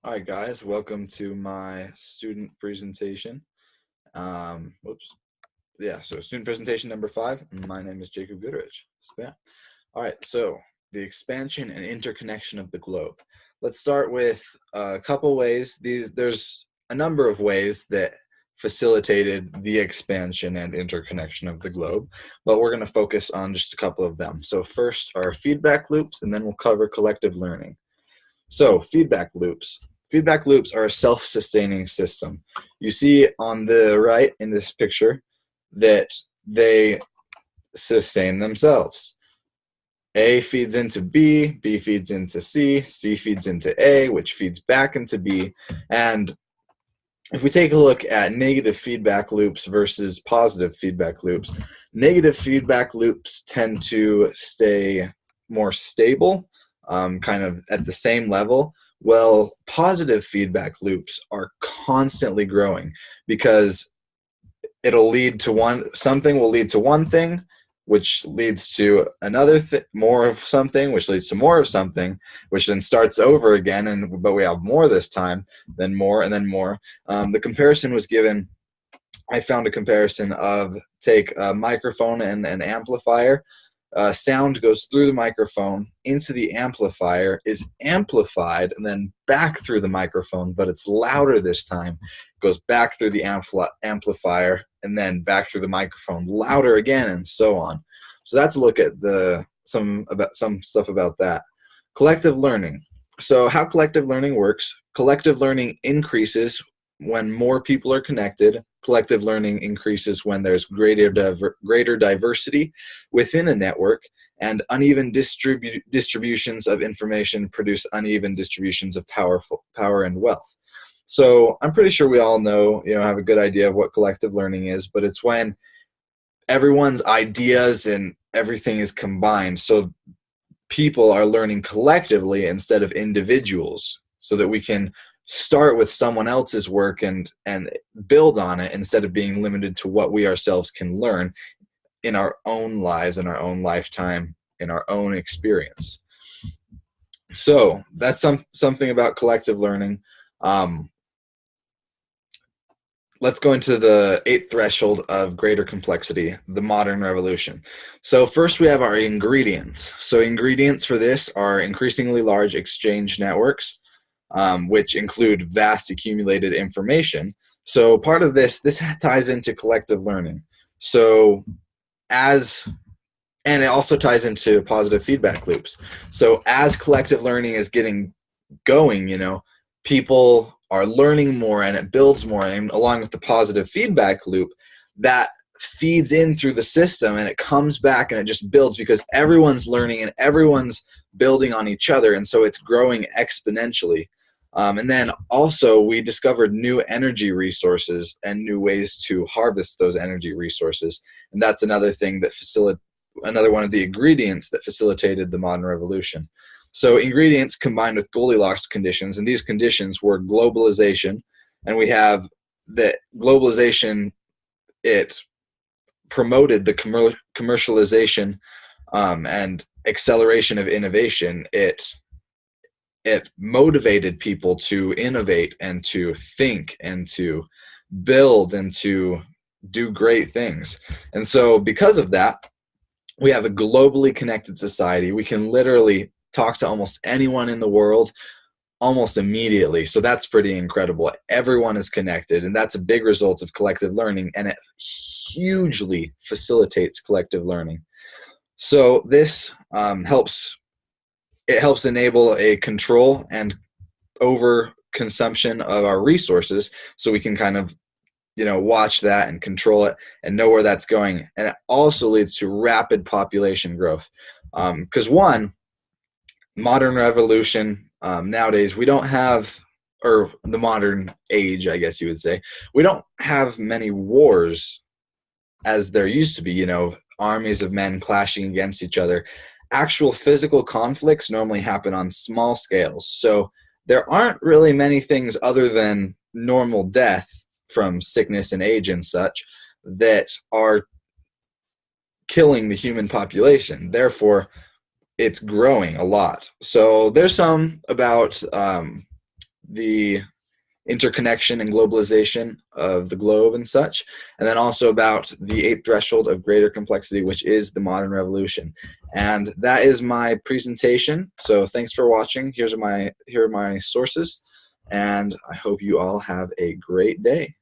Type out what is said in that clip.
All right, guys, welcome to my student presentation. So student presentation number 5. My name is Jacob Goodrich. All right, so the expansion and interconnection of the globe. Let's start with a couple ways. There's a number of ways that facilitated the expansion and interconnection of the globe, but we're going to focus on just a couple of them. So first are feedback loops, and then we'll cover collective learning. So feedback loops. Feedback loops are a self-sustaining system. You see on the right in this picture that they sustain themselves. A feeds into B, B feeds into C, C feeds into A, which feeds back into B. And if we take a look at negative feedback loops versus positive feedback loops, negative feedback loops tend to stay more stable, kind of at the same level. Well, positive feedback loops are constantly growing because it'll lead to something will lead to one thing, which leads to another more of something, which leads to more of something, which then starts over again, but we have more this time, then more, and then more. The comparison was given. I found a comparison of take a microphone and an amplifier. Sound goes through the microphone into the amplifier, is amplified, and then back through the microphone, but it's louder this time. It goes back through the amplifier and then back through the microphone, louder again, and so on. So that's a look at some stuff about that. Collective learning. So how collective learning works: collective learning increases when more people are connected. Collective learning increases when there's greater diversity within a network, and uneven distributions of information produce uneven distributions of power and wealth. So I'm pretty sure we all know, have a good idea of what collective learning is, but it's when everyone's ideas and everything is combined. So people are learning collectively instead of individuals, so that we can start with someone else's work and build on it instead of being limited to what we ourselves can learn in our own lives, in our own lifetime, in our own experience. So that's something about collective learning. Let's go into the 8th threshold of greater complexity, the modern revolution. So first we have our ingredients. So ingredients for this are increasingly large exchange networks, which include vast accumulated information. So part of this ties into collective learning. And it also ties into positive feedback loops. So as collective learning is getting going, people are learning more and it builds more, and along with the positive feedback loop, that feeds in through the system and it comes back and it just builds because everyone's learning and everyone's building on each other, and so it's growing exponentially. And then also we discovered new energy resources and new ways to harvest those energy resources, and that's another thing that another one of the ingredients that facilitated the modern revolution. So ingredients combined with Goldilocks conditions, and these conditions were globalization, and we have that globalization, it promoted the commercialization and acceleration of innovation. It motivated people to innovate and to think and to build and to do great things. And so because of that, we have a globally connected society. We can literally talk to almost anyone in the world almost immediately. So that's pretty incredible. Everyone is connected, and that's a big result of collective learning, and it hugely facilitates collective learning. So this helps enable a control and over consumption of our resources, so we can kind of watch that and control it and know where that's going. And it also leads to rapid population growth, because modern revolution, nowadays we don't have, or the modern age, I guess you would say, we don't have many wars as there used to be, armies of men clashing against each other. Actual physical conflicts normally happen on small scales. So there aren't really many things other than normal death from sickness and age and such that are killing the human population. Therefore, it's growing a lot. So there's some about the interconnection and globalization of the globe and such, and then also about the 8th threshold of greater complexity, which is the modern revolution. And that is my presentation. So thanks for watching. Here are my sources, and I hope you all have a great day.